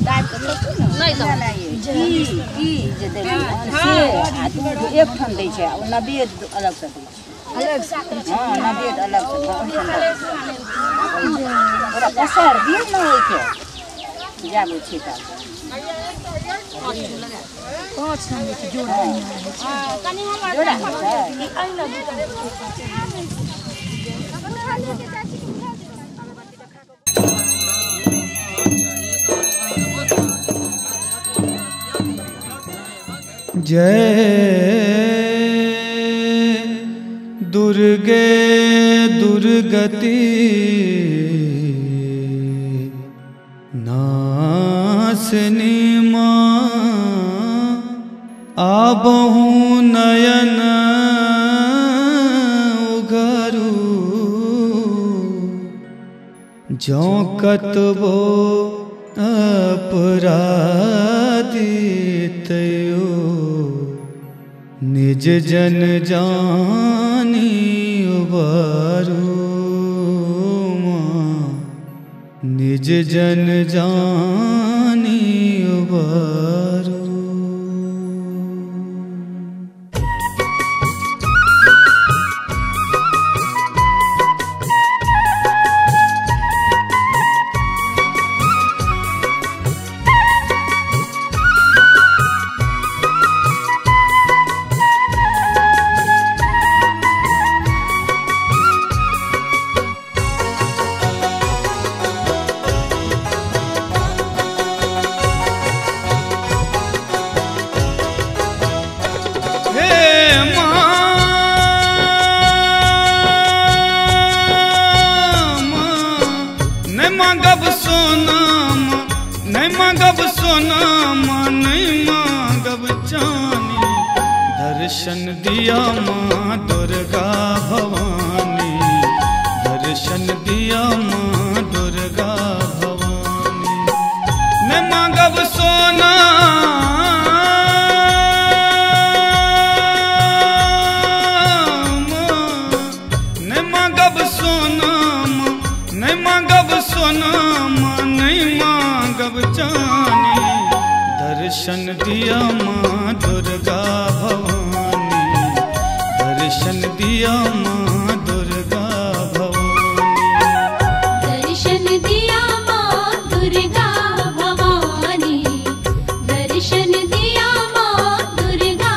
दाइ के नहीं तो ई जे दे से आ दूध एक ठन दै छै आ नैवेद्य अलग से दै छै अलग से हां नैवेद्य अलग से पूरा पसार दिए न होय के जाबे छै त पांच ठन के जोड़ कनी हमरा जोड़ा ई आइला जय दुर्गे दुर्गति नाशनी मां आबहु नयन उघरू जो कतबो अपराधी तयो निज जन जानी उबारू निज जन जानी उबारू। दर्शन दिया माँ दुर्गा भवानी दर्शन दिया माँ दुर्गा भवानी न मांगब सोना न मांगब सोना न मांगब सोना नहीं मांगब चानी दर्शन दिया माँ दुर्गा भवानी दर्शन दिया माँ दुर्गा भवानी दर्शन दिया माँ दुर्गा भवानी दर्शन दिया माँ दुर्गा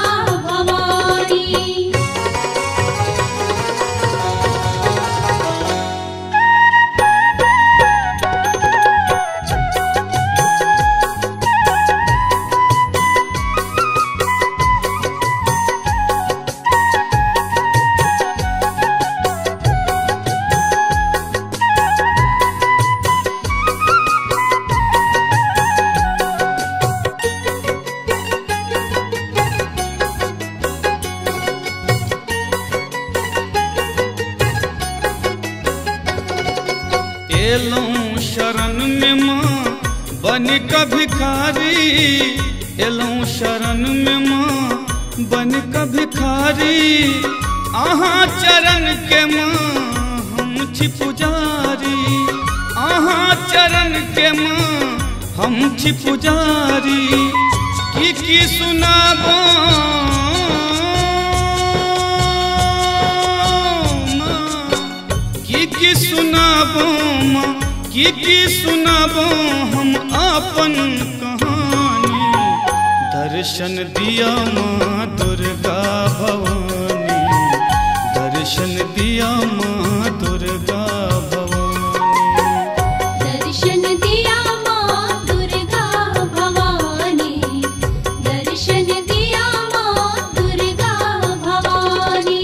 भवानी। एलूं शरण में माँ बन का भिखारी एलूं शरण में माँ बन का भिखारी आहाँ चरण के माँ हम छी पुजारी आहाँ चरण के माँ हम छी पुजारी की सुनाबो की सुनाबो माँ की सुनाबो हम अपन कहानी दर्शन दिया माँ दुर्गा भवानी दर्शन दिया माँ दुर्गा भवानी दर्शन दिया माँ दुर्गा भवानी दर्शन दिया माँ दुर्गा भवानी।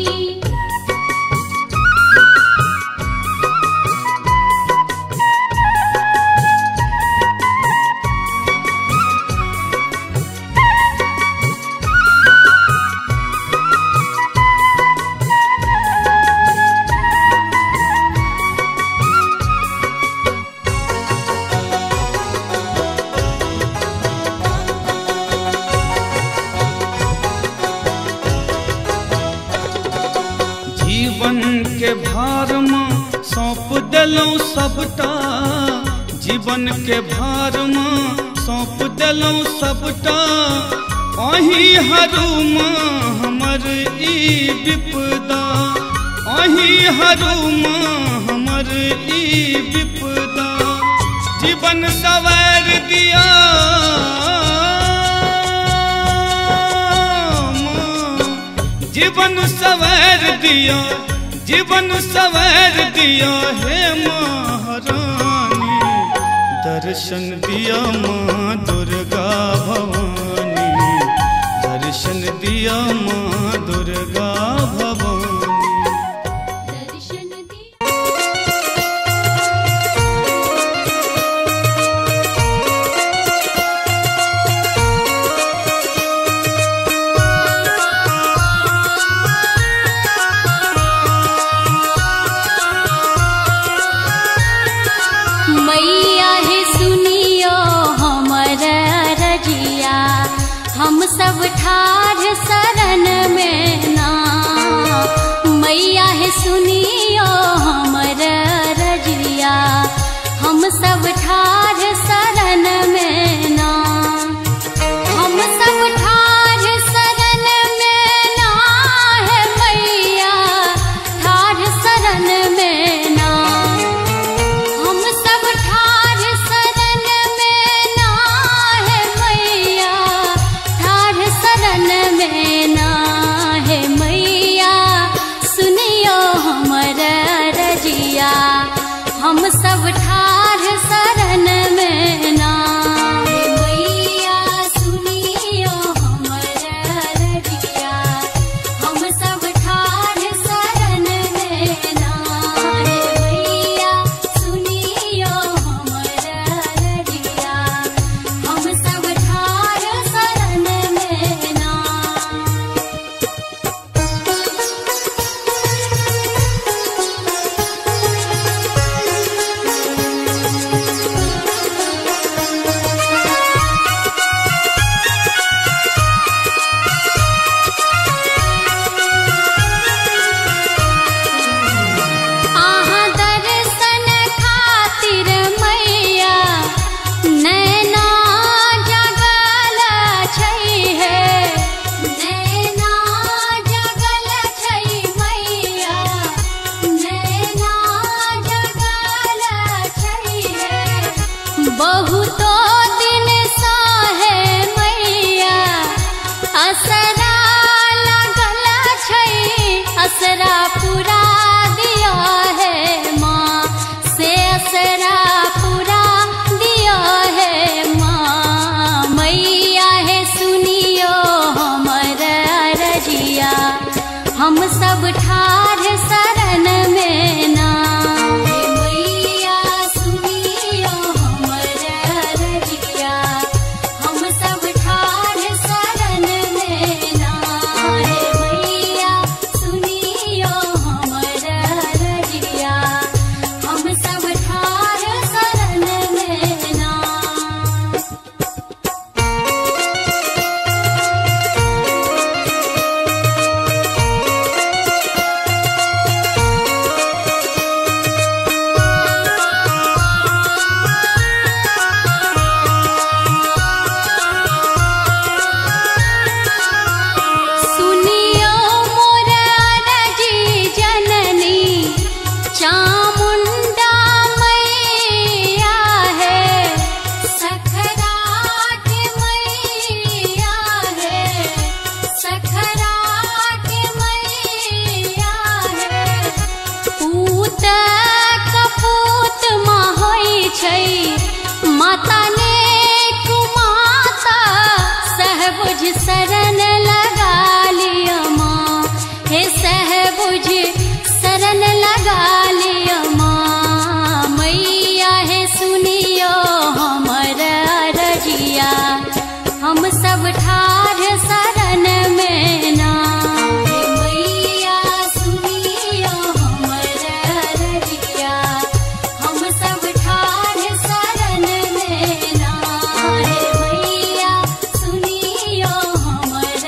जीवन के भार में सौंप दिलौं सबटा जीवन के भार में सौंप देलौं सबटा अही हरूमा हमर ई विपदा अही हरूमा हमर ई विपदा जीवन सवार दिया जीवन सवार दिया जीवन सवार दिया हे महारानी दर्शन दिया माँ दुर्गा भवानी दर्शन दिया माँ दुर्गा भवानी दर्शन दिया मैया है सुनियो हमर रजिया हम सब ठाढ़ शरण में ना मैया है सुनियो हमर रजिया हम सब ठाढ़ शरण में ना हम सब ठाढ़ शरण में ना है मैया ठाढ़ शरण में ना हम सब ठाढ़ शरण में ना है मैया ठाढ़ शरण में ना है मैया सुनियो हमर रजिया हम सब ठाढ़ शरण में ना हे मैया सुनियो हमर रजिया हम सब ठाढ़ शरण में ना हे मैया सुनियो हमर रजिया हम सब ठाढ़ शरण में ना आहा दर्शन खातिर मैया नैना जगल छै है नैना जगल छै मैया नैना जगल छै है बहुतो दिन सा है मैया असरा लगल छै असरा पूरा दिया है माँ से असरा पूरा दिया है माँ मैया है सुनियो हमर रजिया हम सब ठाढ़ शरण में ना हे मैया सुनियो हमर रजिया हम सब ठाढ़ शरण में ना हे मैया सुनियो हमर रजिया हम सब ठाढ़ शरण में ना सुनियो मोर रजी जननी चामुंडा मैया है सखराट मैया है सखराट मैया है पूत कपूत माँ होइ छै माता ने कुमाता सहबुझ शरण लगा लिया माँ हे सहबुझ शरण लगा लिया माँ मैया है सुनियो हमर रजिया हम सब ठाढ़ शरण में ना हे मैया सुनियो हमर रजिया हम सब ठाढ़ शरण में ना हे मैया सुनियो हमर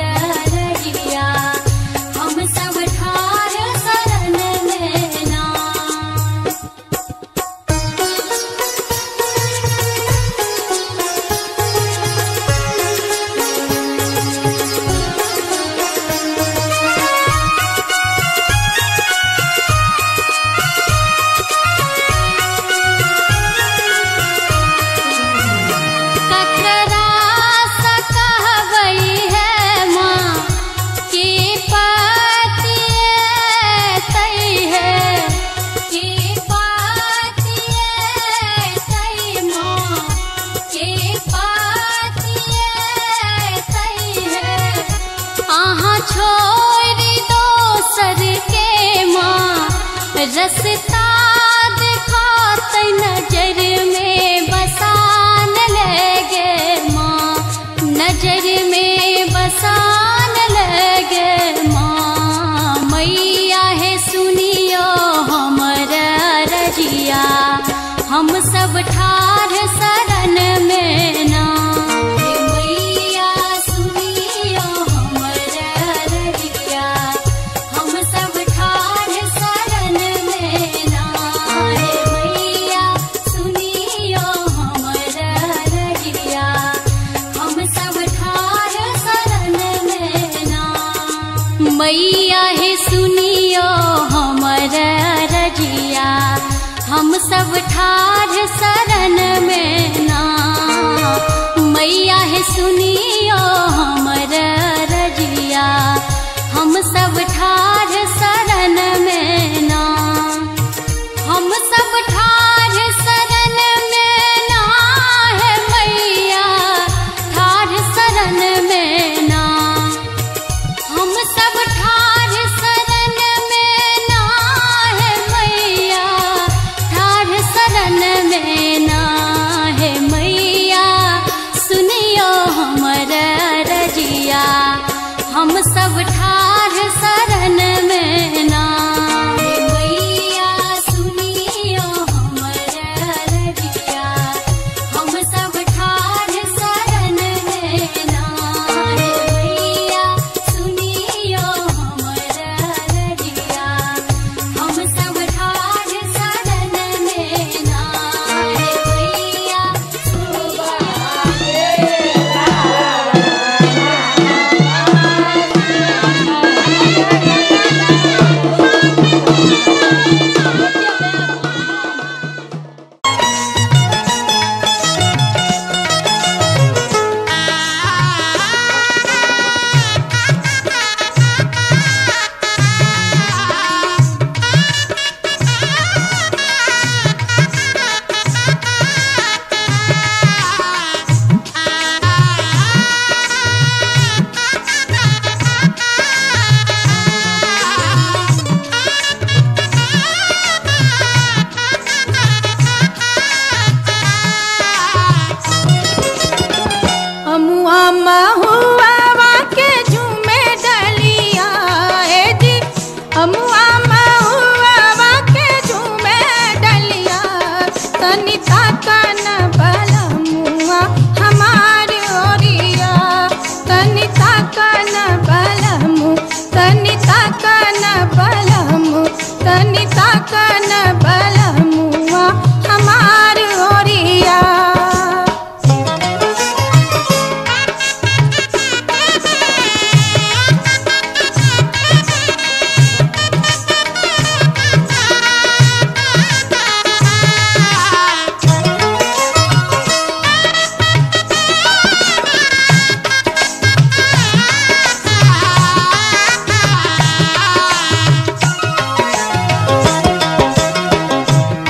रस्ता दिखात नजर में बसान लगे माँ, नजर में बसान लगे माँ। मैया है सुनियो हमारा रजिया, हम सब ठार शरण में ना। मैया सुनियो हमारा रजिया, हम सब ठार शरण में ना। मैया सुनियो हमारा रजिया, हम सब ठार शरण में ना। मैया है सुनियो हमारा रजिया, हम सब ठार शरण में ना। मैया है सुनियो हमारा रजिया, हम सब ठार शरण में ना। हम सब ठार शरण में ना है मैया, ठार शरण में ना। हम सब ठार शरण में ना है मैया, ठार शरण में ना है मैया। सुनियो हमारा रजिया, हम सब ठार शरण में ना। मैया सुनियो हमारा रजिया, हम सब ठार शरण में ना। मैया सुनियो हमारा रजिया, हम सब ठार शरण में ना। मैया अमुआ महुआ के झूमे डलिया ए जी, अमुआ महुआ के झूमे डलिया। तनिता कन बलमुआ हमार ओरिया, तनिता कन बलमु, तनिता कन बलमु, तनिता कन बलमुआ हमार ओरिया।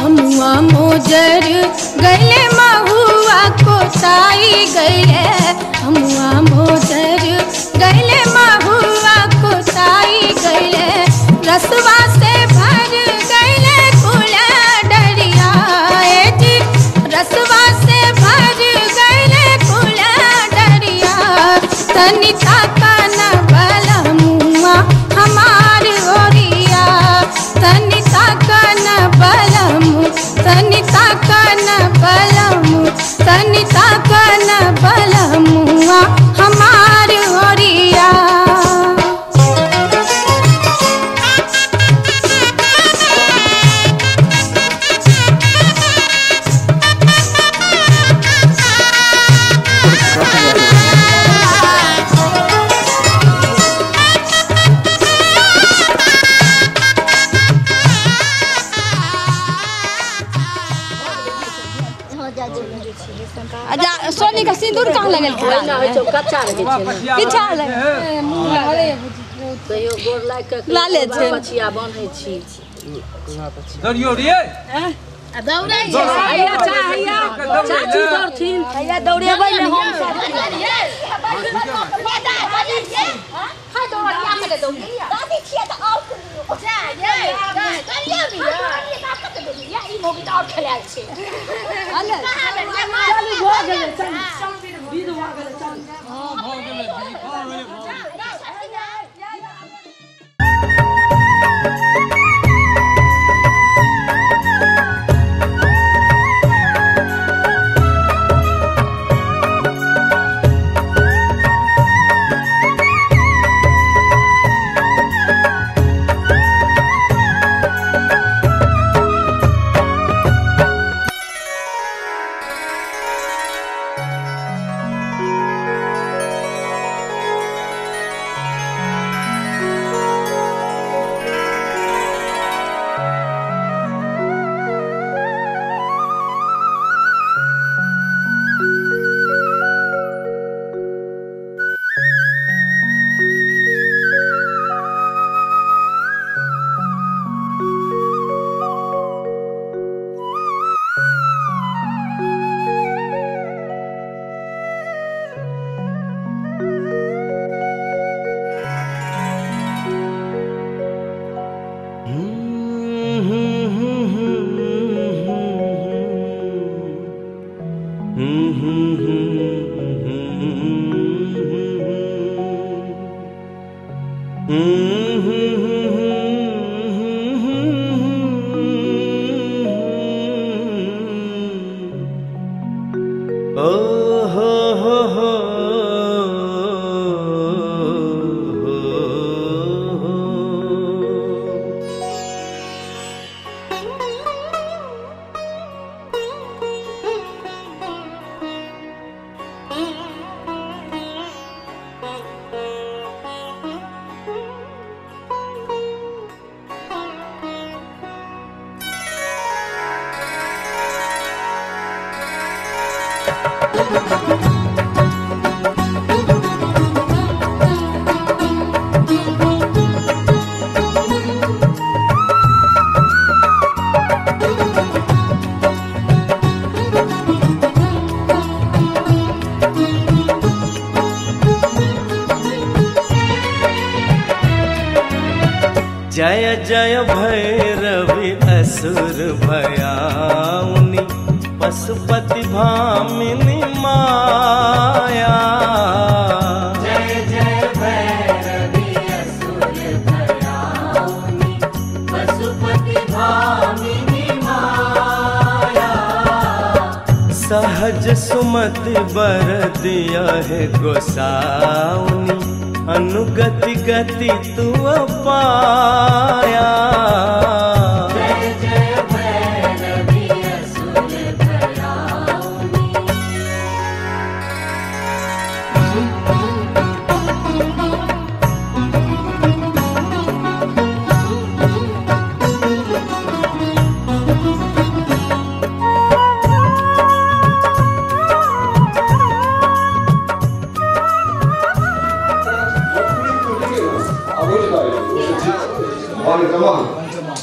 अमुआ मोजर गले महुआ कोसाई गले, अमुआ मोजर गले महुआ कोसाई गले। रसवा से भर गले कुला डरिया ए जी, रसवा से भर गले कुला डरिया। तनिता कन बलमुआ हमार ओरिया, तनिता कन बलमु, तनिता कन बलमु, तनिता कन बलमुआ हमार ओरिया। सोनी का सिंदूर कहाँ लगल पीछा लाले पछिया बांधे छी दौड़ियो रे दौड़े छै हैया चाची दौड़थिन हैया दौड़ेबै ने हम सब हां दौड़िया में दौड़िया दादी छिए त आउ जय जय भैरवी असुर भयाउनि पशुपति भामिनी माया। जय जय भैरवी असुर भयाउनि पशुपति भामिनी माया। सहज सुमति बर दिया है गोसाउनि अनुगति गति तू पाया। जय जय भैरवी असुर भयाउनि।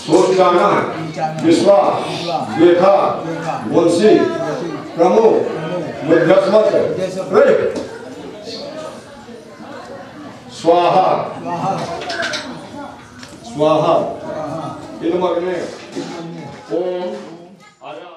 सोचगाना विश्वा वेखा वंशी प्रमुख मध्यस्मत स्वाहा स्वाहा इनमग्ने ओम आया।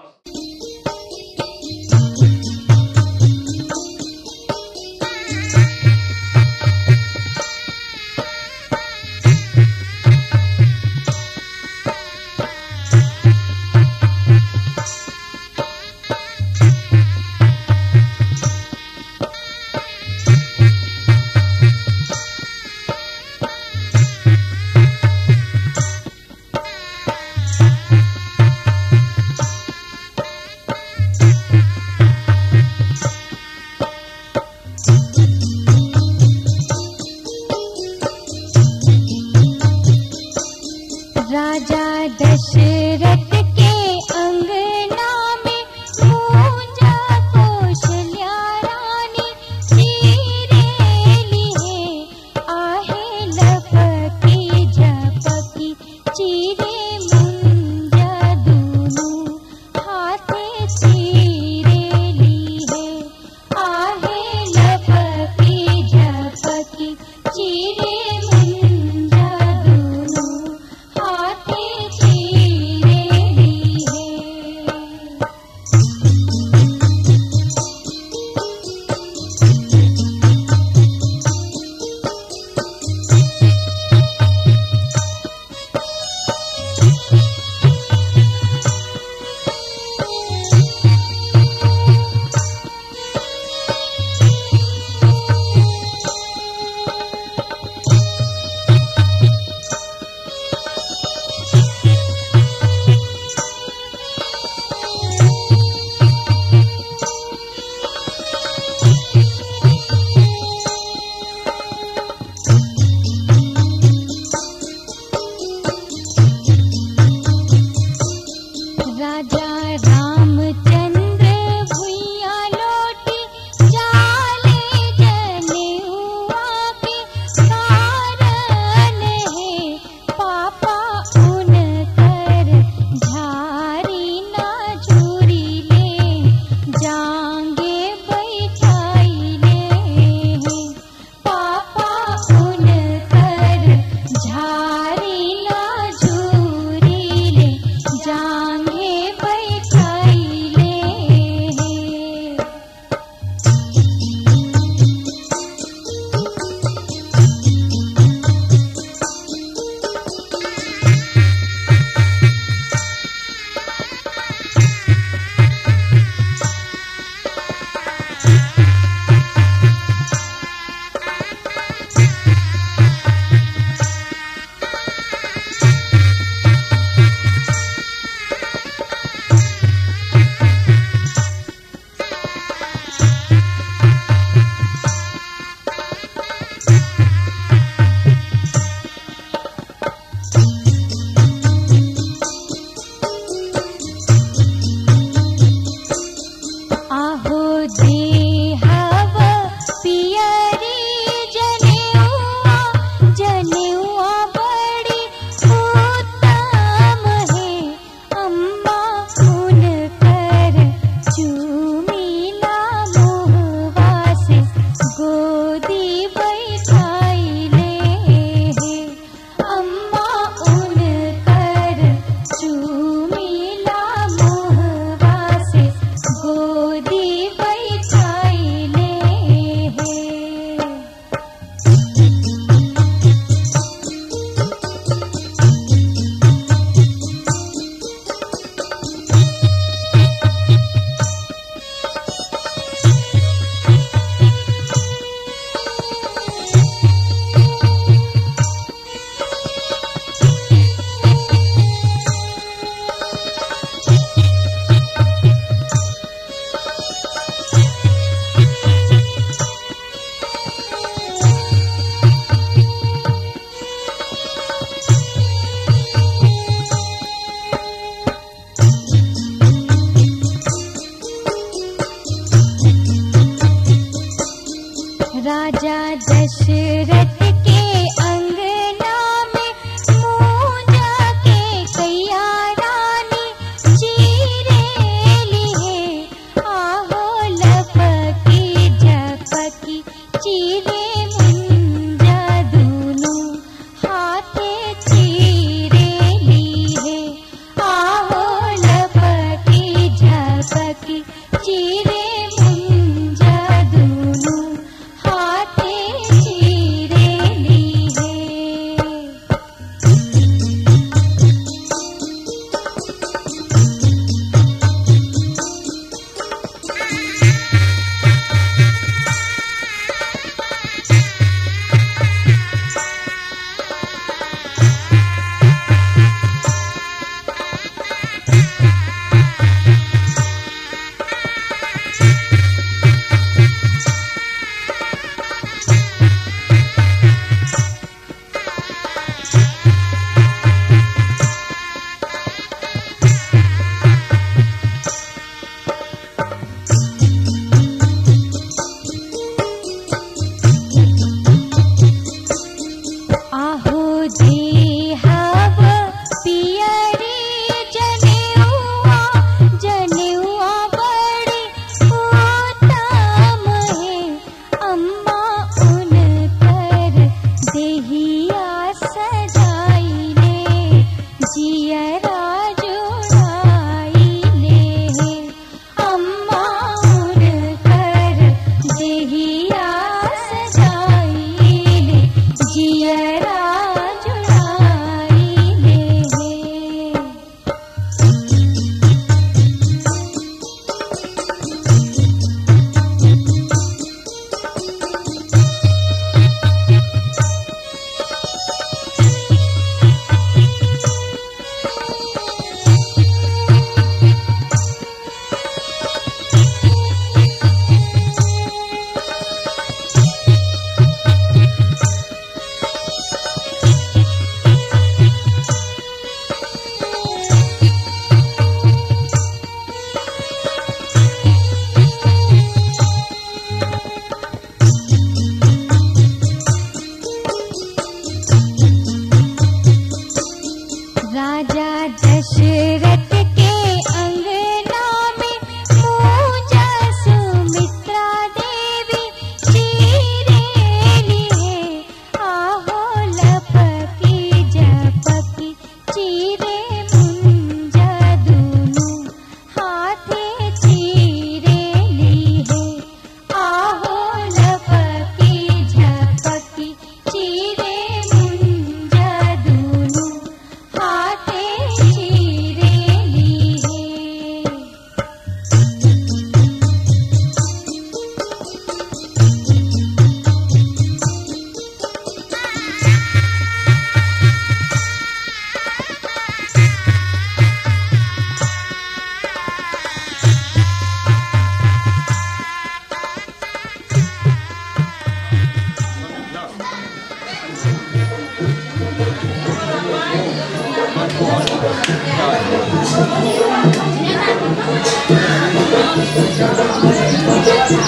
राजा रामचंद्र भुइया लौटी चाले जनेउआ के कारण है पापा उनकर झारी ना झूरी ले जांगे बैठाई ले पापा उनकर झारी ना झूरी ले जांगे बैठाई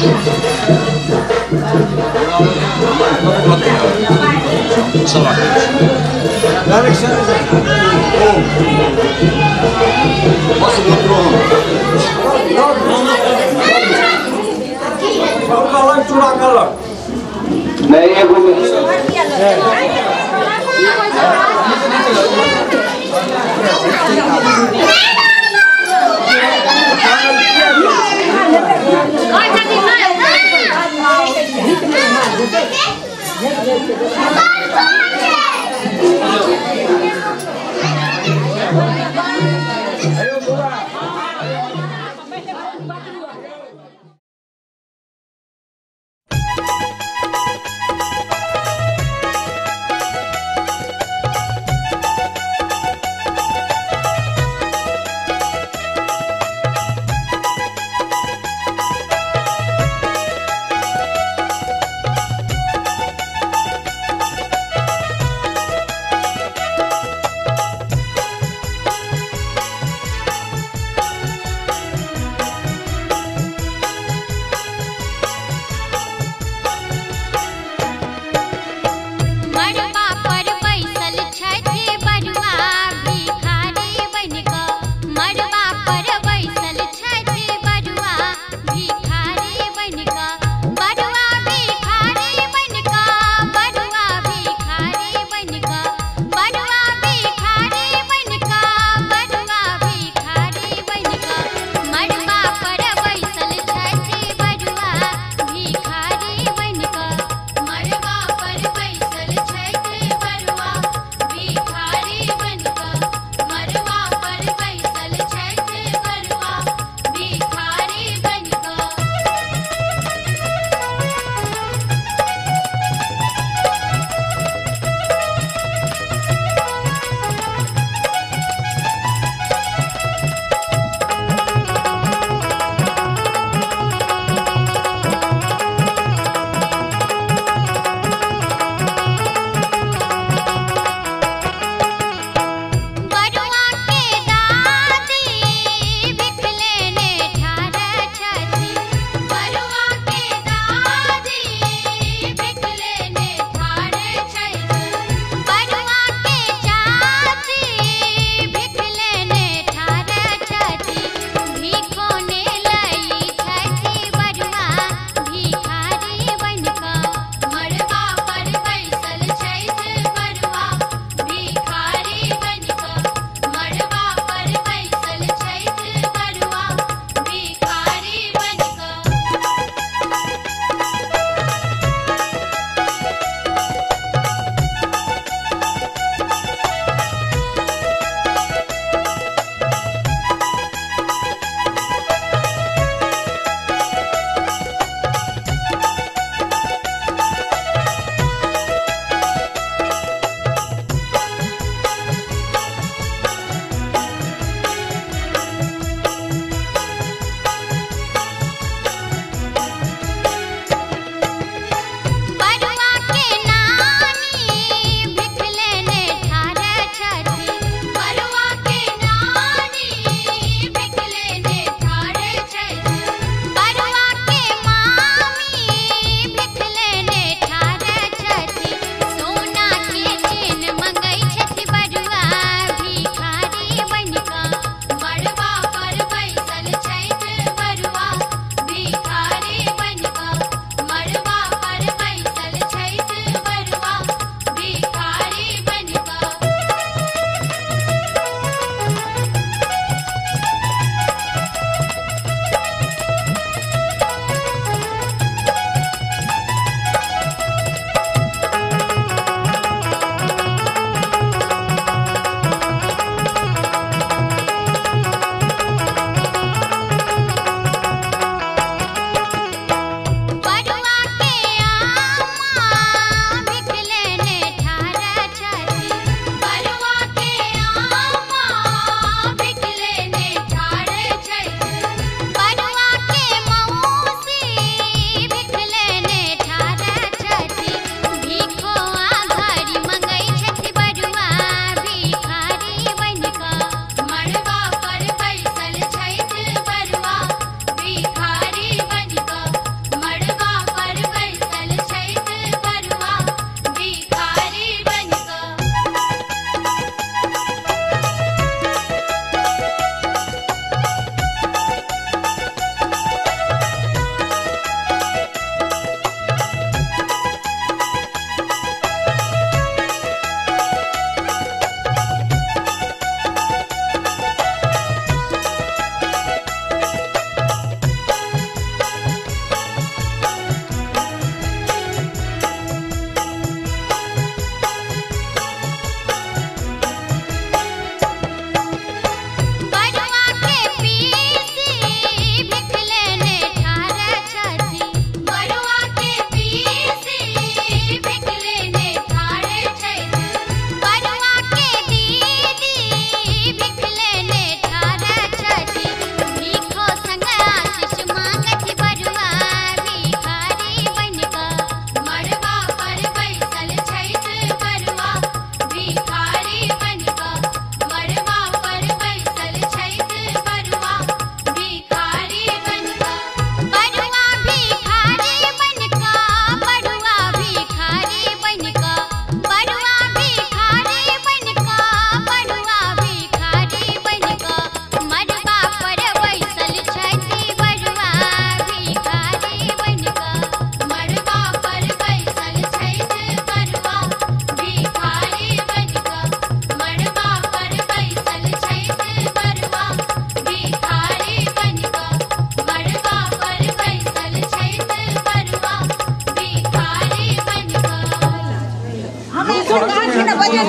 Aí,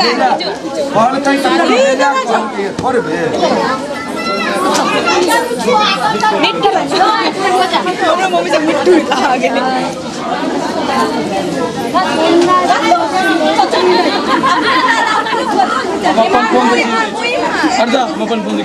और कहीं और बे हमरा मम्मी से मिट्टू आ गेले अपन फोन अर्धा अपन फोन